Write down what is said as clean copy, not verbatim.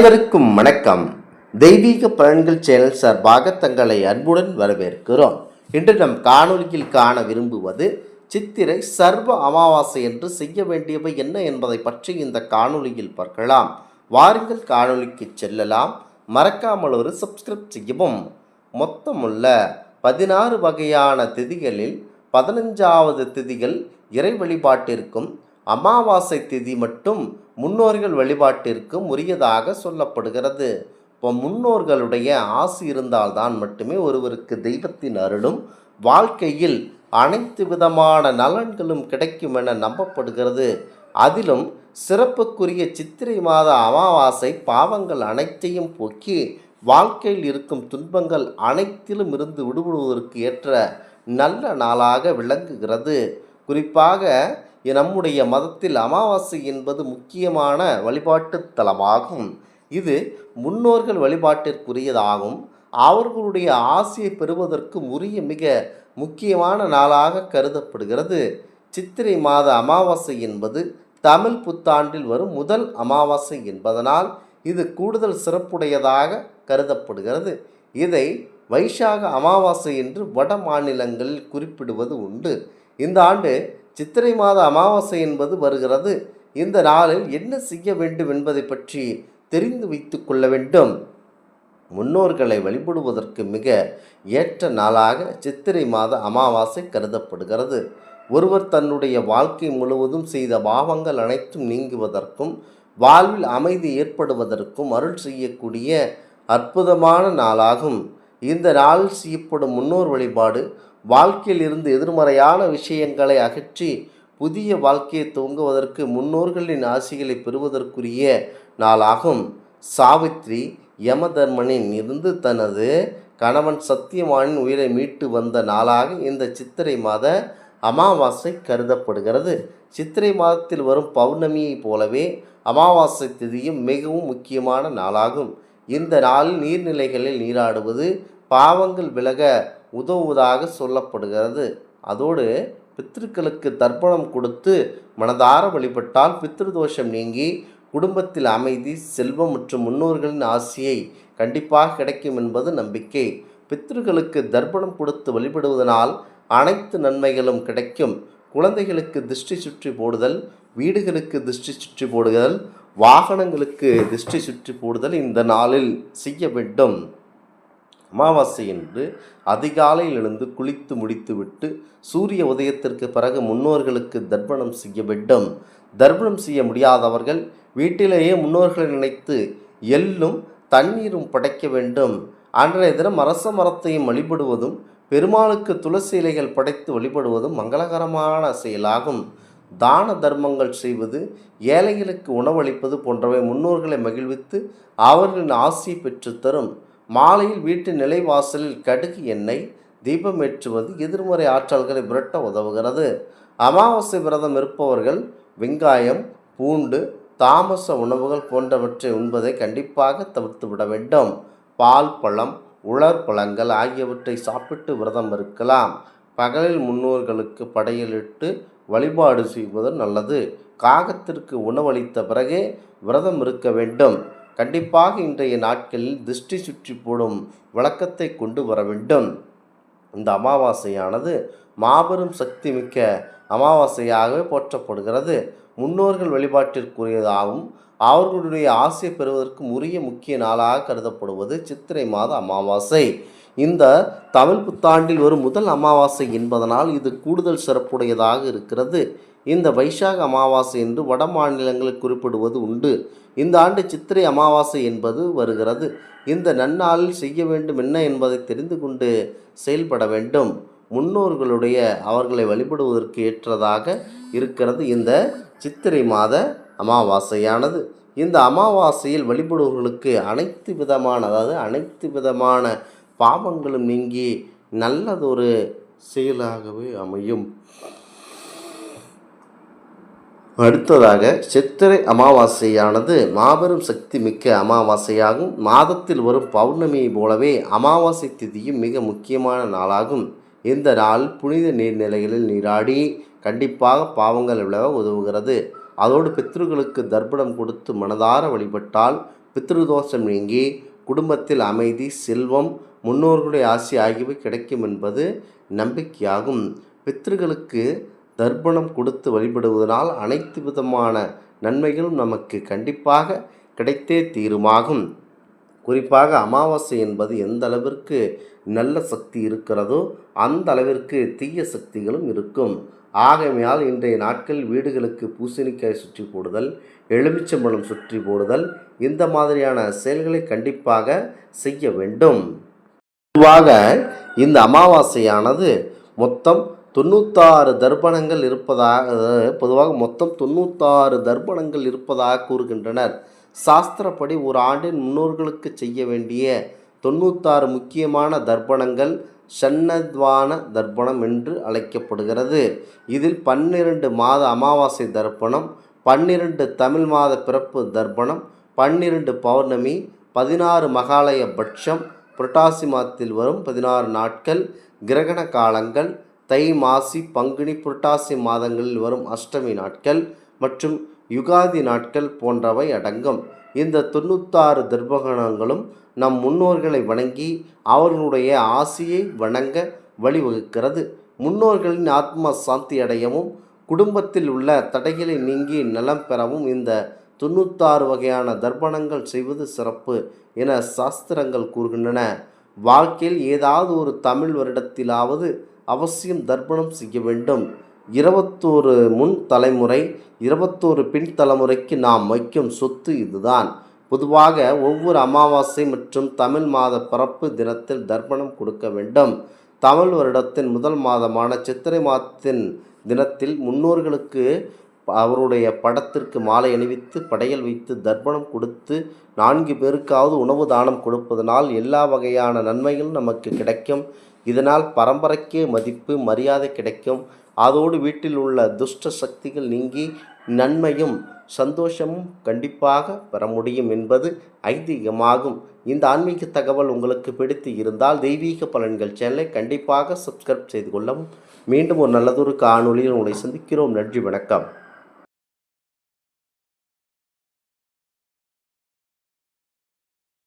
அனைவருக்கும் வணக்கம். தெய்வீக பலன்கள் சேனல் சார்பாக தங்களை அன்புடன் வரவேற்கிறோம். இன்று நம் காணொலியில் காண விரும்புவது சித்திரை சர்வ அமாவாசை என்று செய்ய வேண்டியவை என்ன என்பதை பற்றி இந்த காணொலியில் பார்க்கலாம். வாருங்கள் காணொலிக்கு செல்லலாம். மறக்காமல் ஒரு சப்ஸ்கிரைப் செய்யவும். மொத்தமுள்ள 16 வகையான திதிகளில் 15வது திதிகள் இறை வழிபாட்டிற்கும் அமாவாசை திதி மட்டும் முன்னோர்கள் வழிபாட்டிற்கும் உரியதாக சொல்லப்படுகிறது. இப்போ முன்னோர்களுடைய ஆசி இருந்தால்தான் மட்டுமே ஒருவருக்கு தெய்வத்தின் அருளும் வாழ்க்கையில் அனைத்து விதமான நலன்களும் கிடைக்கும் என நம்பப்படுகிறது. அதிலும் சிறப்புக்குரிய சித்திரை மாத அமாவாசை பாவங்கள் அனைத்தையும் போக்கி வாழ்க்கையில் இருக்கும் துன்பங்கள் அனைத்திலும் இருந்து விடுபடுவதற்கு ஏற்ற நல்ல நாளாக விளங்குகிறது. குறிப்பாக நம்முடைய மதத்தில் அமாவாசை என்பது முக்கியமான வழிபாட்டு தலமாகும். இது முன்னோர்கள் வழிபாட்டிற்குரியதாகும். அவர்களுடைய ஆசையை பெறுவதற்கு உரிய மிக முக்கியமான நாளாக கருதப்படுகிறது. சித்திரை மாத அமாவாசை என்பது தமிழ் புத்தாண்டில் வரும் முதல் அமாவாசை என்பதனால் இது கூடுதல் சிறப்புடையதாக கருதப்படுகிறது. இதை வைசாக அமாவாசை என்று வட மாநிலங்களில் குறிப்பிடுவது உண்டு. இந்த ஆண்டு சித்திரை மாத அமாவாசை என்பது வருகிறது. இந்த நாளில் என்ன செய்ய வேண்டும் என்பதை பற்றி தெரிந்து வைத்து கொள்ள வேண்டும். முன்னோர்களை வழிபடுவதற்கு மிக ஏற்ற நாளாக சித்திரை மாத அமாவாசை கருதப்படுகிறது. ஒருவர் தன்னுடைய வாழ்க்கை முழுவதும் செய்த பாவங்கள் அனைத்தும் நீங்குவதற்கும் வாழ்வில் அமைதி ஏற்படுவதற்கும் அருள் செய்யக்கூடிய அற்புதமான நாளாகும். இந்த நாளில் செய்யப்படும் முன்னோர் வழிபாடு வாழ்க்கையில் இருந்து எதிர்மறையான விஷயங்களை அகற்றி புதிய வாழ்க்கையை துவங்குவதற்கு முன்னோர்களின் ஆசிகளை பெறுவதற்குரிய நாளாகும். சாவித்ரி யமதர்மனின் இருந்து தனது கணவன் சத்தியவானின் உயிரை மீட்டு வந்த நாளாக இந்த சித்திரை மாத அமாவாசை கருதப்படுகிறது. சித்திரை மாதத்தில் வரும் பௌர்ணமியைப் போலவே அமாவாசை திதியும் மிகவும் முக்கியமான நாளாகும். இந்த நாளில் நீர்நிலைகளில் நீராடுவது பாவங்கள் விலக உதவுவதாக சொல்லப்படுகிறது. அதோடு பித்ருக்களுக்கு தர்ப்பணம் கொடுத்து மனதார வழிபட்டால் பித்ருதோஷம் நீங்கி குடும்பத்தில் அமைதி, செல்வம் மற்றும் முன்னோர்களின் ஆசியை கண்டிப்பாக கிடைக்கும் என்பது நம்பிக்கை. பித்ருக்களுக்கு தர்ப்பணம் கொடுத்து வழிபடுவதனால் அனைத்து நன்மைகளும் கிடைக்கும். குழந்தைகளுக்கு திருஷ்டி சுற்றி போடுதல், வீடுகளுக்கு திருஷ்டி சுற்றி போடுதல், வாகனங்களுக்கு திருஷ்டி சுற்றி போடுதல் இந்த நாளில் செய்ய வேண்டும். அமாவாசை என்று அதிகாலையில் எழுந்து குளித்து முடித்துவிட்டு சூரிய உதயத்திற்கு பிறகு முன்னோர்களுக்கு தர்ப்பணம் செய்ய வேண்டும். தர்ப்பணம் செய்ய முடியாதவர்கள் வீட்டிலேயே முன்னோர்களை நினைத்து எள்ளும் தண்ணீரும் படைக்க வேண்டும். அன்றைய தினம் அரச மரத்தையும் வழிபடுவதும் பெருமாளுக்கு துளசி இலைகள் படைத்து வழிபடுவதும் மங்களகரமான செயலாகும். தான தர்மங்கள் செய்வது, ஏழைகளுக்கு உணவளிப்பது போன்றவை முன்னோர்களை மகிழ்வித்து அவர்களின் ஆசியை பெற்றுத்தரும். மாலையில் வீட்டு நிலைவாசலில் கடுகு எண்ணெய் தீபம் ஏற்றுவது எதிர்மறை ஆற்றல்களை விரட்ட உதவுகிறது. அமாவாசை விரதம் இருப்பவர்கள் வெங்காயம், பூண்டு, தாமச உணவுகள் போன்றவற்றை உண்பதை கண்டிப்பாக தவிர்த்து விட வேண்டும். பால், பழம், உலர் பழங்கள் ஆகியவற்றை சாப்பிட்டு விரதம் இருக்கலாம். பகலில் முன்னோர்களுக்கு படையலிட்டு வழிபாடு செய்வது நல்லது. காகத்திற்கு உணவளித்த பிறகே விரதம் இருக்க வேண்டும். கண்டிப்பாக இன்றைய நாட்களில் திருஷ்டி சுற்றி போடும் வழக்கத்தை கொண்டு வர வேண்டும். இந்த அமாவாசையானது மாபெரும் சக்தி மிக்க அமாவாசையாகவே போற்றப்படுகிறது. முன்னோர்கள் வழிபாட்டிற்குரியதாகவும் அவர்களுடைய ஆசையை பெறுவதற்கும் உரிய முக்கிய நாளாக கருதப்படுவது சித்திரை மாத அமாவாசை. இந்த தமிழ் புத்தாண்டில் வரும் முதல் அமாவாசை என்பதனால் இது கூடுதல் சிறப்புடையதாக இருக்கிறது. இந்த வைசாக அமாவாசை என்று வட மாநிலங்களில் குறிப்பிடுவது உண்டு. இந்த ஆண்டு சித்திரை அமாவாசை என்பது வருகிறது. இந்த நன்னாளில் செய்ய வேண்டும் என்ன என்பதை தெரிந்து கொண்டு செயல்பட வேண்டும். முன்னோர்களுடைய அவர்களை வழிபடுவதற்கு ஏற்றதாக இருக்கிறது இந்த சித்திரை மாத அமாவாசையானது. இந்த அமாவாசையில் வழிபடுவர்களுக்கு அனைத்து விதமான பாவங்களும் நீங்கி நல்லதொரு செயலாகவே அமையும். அடுத்ததாக சித்திரை அமாவாசையானது மாபெரும் சக்தி மிக்க அமாவாசையாகும். மாதத்தில் வரும் பௌர்ணமியை போலவே அமாவாசை திதியும் மிக முக்கியமான நாளாகும். இந்த நாள் புனித நீர்நிலைகளில் நீராடி கண்டிப்பாக பாவங்கள் விலக உதவுகிறது. அதோடு பித்ருக்களுக்கு தர்ப்பணம் கொடுத்து மனதார வழிபட்டால் பித்ருதோஷம் நீங்கி குடும்பத்தில் அமைதி, செல்வம், முன்னோர்களுடைய ஆசி ஆகியவை கிடைக்கும் என்பது நம்பிக்கையாகும். பித்ருக்களுக்கு தர்ப்பணம் கொடுத்து வழிபடுவதனால் அனைத்து விதமான நன்மைகளும் நமக்கு கண்டிப்பாக கிடைத்தே தீருமாகும். குறிப்பாக அமாவாசை என்பது எந்த அளவிற்கு நல்ல சக்தி இருக்கிறதோ அந்த அளவிற்கு தீய சக்திகளும் இருக்கும். ஆகையால் இன்றைய நாட்கள் வீடுகளுக்கு பூசணிக்காய் சுற்றி போடுதல், எலுமிச்சம்பழம் சுற்றி போடுதல், இந்த மாதிரியான செயல்களை கண்டிப்பாக செய்ய வேண்டும். பொதுவாக இந்த அமாவாசையானது மொத்தம் 96 தர்ப்பணங்கள் இருப்பதாக கூறுகின்றனர். சாஸ்திரப்படி ஒரு ஆண்டின் முன்னோர்களுக்கு செய்ய வேண்டிய 96 முக்கியமான தர்ப்பணங்கள் சன்னத்வான தர்ப்பணம் என்று அழைக்கப்படுகிறது. இதில் 12 மாத அமாவாசை தர்ப்பணம், 12 தமிழ் மாத பிறப்பு தர்ப்பணம், 12 பௌர்ணமி, 16 மகாலய பட்சம், புரட்டாசி மாதத்தில் வரும் 16 நாட்கள், கிரகண காலங்கள், தை, மாசி, பங்குனி, புரட்டாசி மாதங்களில் வரும் அஷ்டமி நாட்கள் மற்றும் யுகாதி நாட்கள் போன்றவை அடங்கும். இந்த 96 தர்ப்பணங்களும் நம் முன்னோர்களை வணங்கி அவர்களுடைய ஆசியை வணங்க வழிவகுக்கிறது. முன்னோர்களின் ஆத்ம சாந்தி அடையவும் குடும்பத்தில் உள்ள தடைகளை நீங்கி நலம் பெறவும் இந்த 96 வகையான தர்ப்பணங்கள் செய்வது சிறப்பு என சாஸ்திரங்கள் கூறுகின்றன. வாழ்க்கையில் ஏதாவது ஒரு தமிழ் வருடத்திலாவது அவசியம் தர்ப்பணம் செய்ய வேண்டும். 21 முன் தலைமுறை, 21 பின் தலைமுறைக்கு நாம் வைக்கும் சொத்து இதுதான். பொதுவாக ஒவ்வொரு அமாவாசை மற்றும் தமிழ் மாத பிறப்பு தினத்தில் தர்ப்பணம் கொடுக்க வேண்டும். தமிழ் வருடத்தின் முதல் மாதமான சித்திரை மாதத்தின் தினத்தில் முன்னோர்களுக்கு அவருடைய படத்திற்கு மாலை அணிவித்து படையல் வைத்து தர்ப்பணம் கொடுத்து 4 பேருக்காவது உணவு தானம் கொடுப்பதனால் எல்லா வகையான நன்மைகளும் நமக்கு கிடைக்கும். இதனால் பரம்பரைக்கே மதிப்பு, மரியாதை கிடைக்கும். அதோடு வீட்டில் உள்ள துஷ்ட சக்திகள் நீங்கி நன்மையும் சந்தோஷமும் கண்டிப்பாக பெற முடியும் என்பது ஐதீகமாகும். இந்த ஆன்மீக தகவல் உங்களுக்கு பிடித்து இருந்தால் தெய்வீக பலன்கள் சேனலை கண்டிப்பாக சப்ஸ்கிரைப் செய்து கொள்ளவும். மீண்டும் ஒரு நல்லதொரு காணொளியில் உங்களை சந்திக்கிறோம். நன்றி, வணக்கம்.